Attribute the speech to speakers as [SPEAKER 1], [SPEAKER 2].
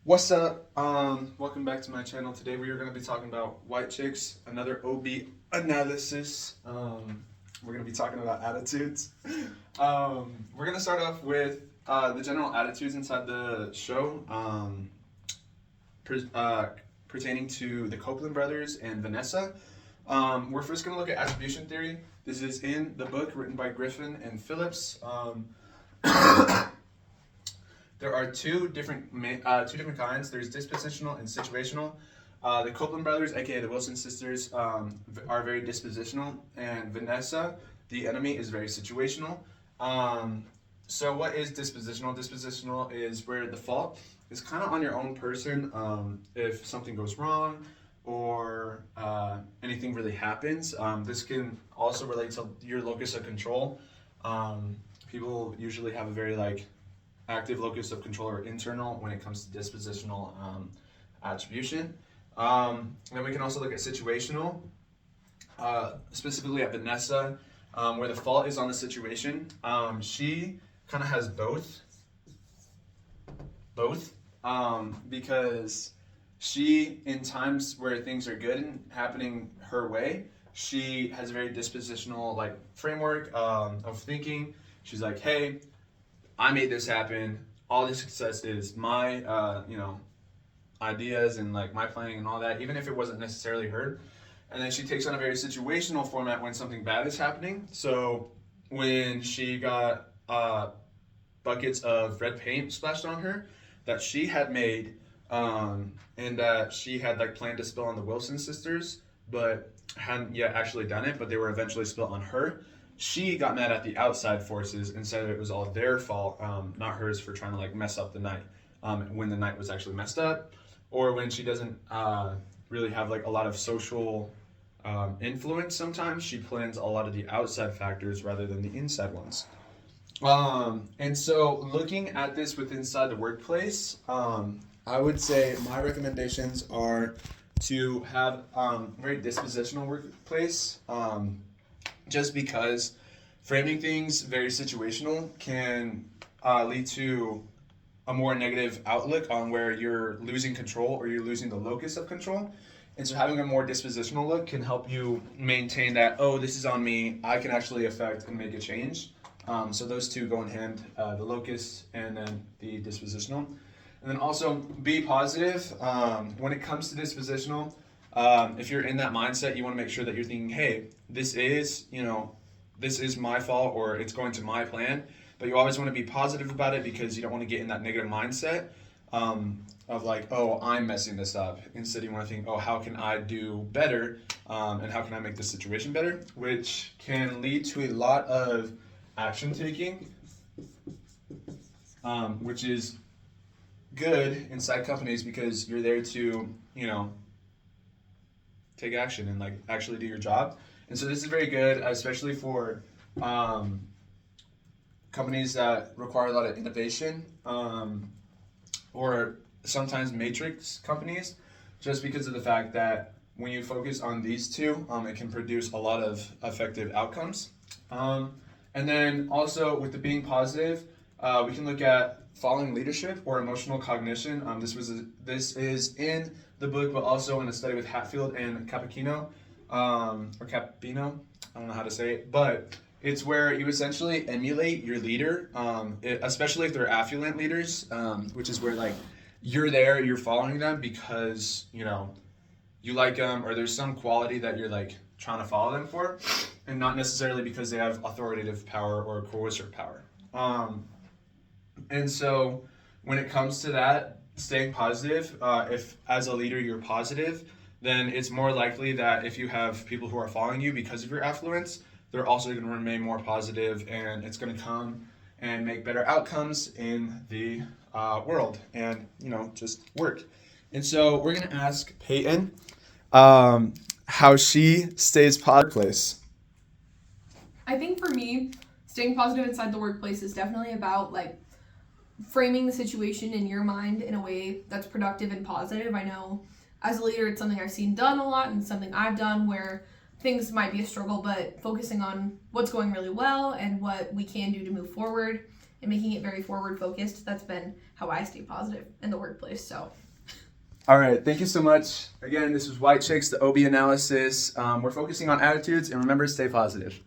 [SPEAKER 1] What's up? Welcome back to my channel. Today we are going to be talking about white chicks, another OB analysis. We're going to be talking about attitudes. We're going to start off with the general attitudes inside the show per, uh, pertaining to the Copeland brothers and Vanessa. We're first going to look at attribution theory. This is in the book written by Griffin and Phillips. There are two different kinds. There's dispositional and situational. The Copeland brothers, aka the Wilson sisters, are very dispositional, and Vanessa, the enemy, is very situational. So what is dispositional? Dispositional is where the fault is kind of on your own person. If something goes wrong or anything really happens, this can also relate to your locus of control. People usually have a very active locus of control or internal when it comes to dispositional attribution. Then we can also look at situational, specifically at Vanessa, where the fault is on the situation. She kind of has both, because she, in times where things are good and happening her way, she has a very dispositional framework of thinking. She's like, hey, I made this happen. All this success is my, ideas and my planning and all that, even if it wasn't necessarily her. And then she takes on a very situational format when something bad is happening. So when she got buckets of red paint splashed on her that she had made, and that she had planned to spill on the Wilson sisters, but hadn't yet actually done it, but they were eventually spilled on her. She got mad at the outside forces and said it was all their fault, not hers, for trying to mess up the night, when the night was actually messed up, or when she doesn't really have a lot of social influence. Sometimes she plans a lot of the outside factors rather than the inside ones. And so looking at this with inside the workplace, I would say my recommendations are to have very dispositional workplace. Just because framing things very situational can lead to a more negative outlook on where you're losing control or you're losing the locus of control. And so having a more dispositional look can help you maintain that, oh, this is on me, I can actually affect and make a change. So those two go in hand, the locus and then the dispositional. And then also be positive. When it comes to dispositional, if you're in that mindset, you want to make sure that you're thinking, hey, this is my fault, or it's going to my plan. But you always want to be positive about it because you don't want to get in that negative mindset of oh, I'm messing this up. Instead, you want to think, oh, how can I do better, and how can I make this situation better, which can lead to a lot of action taking, which is good inside companies because you're there to take action and actually do your job. And so this is very good, especially for companies that require a lot of innovation, or sometimes matrix companies, just because of the fact that when you focus on these two, it can produce a lot of effective outcomes. And then also with the being positive, we can look at following leadership or emotional cognition. This is in the book, but also in a study with Hatfield and Capino, or Capino. I don't know how to say it, but it's where you essentially emulate your leader, especially if they're affluent leaders, which is where you're following them because you like them, or there's some quality that you're trying to follow them for, and not necessarily because they have authoritative power or coercive power. And so when it comes to that, staying positive, if as a leader you're positive, then it's more likely that if you have people who are following you because of your affluence, they're also going to remain more positive, and it's going to come and make better outcomes in the world and just work. And so we're going to ask Peyton how she stays positive.
[SPEAKER 2] I think for me, staying positive inside the workplace is definitely about framing the situation in your mind in a way that's productive and positive. I know as a leader, it's something I've seen done a lot and something I've done where things might be a struggle, but focusing on what's going really well and what we can do to move forward and making it very forward focused. That's been how I stay positive in the workplace. So
[SPEAKER 1] All right, thank you so much. Again, this was White Chicks, the OB analysis. We're focusing on attitudes, and remember, stay positive.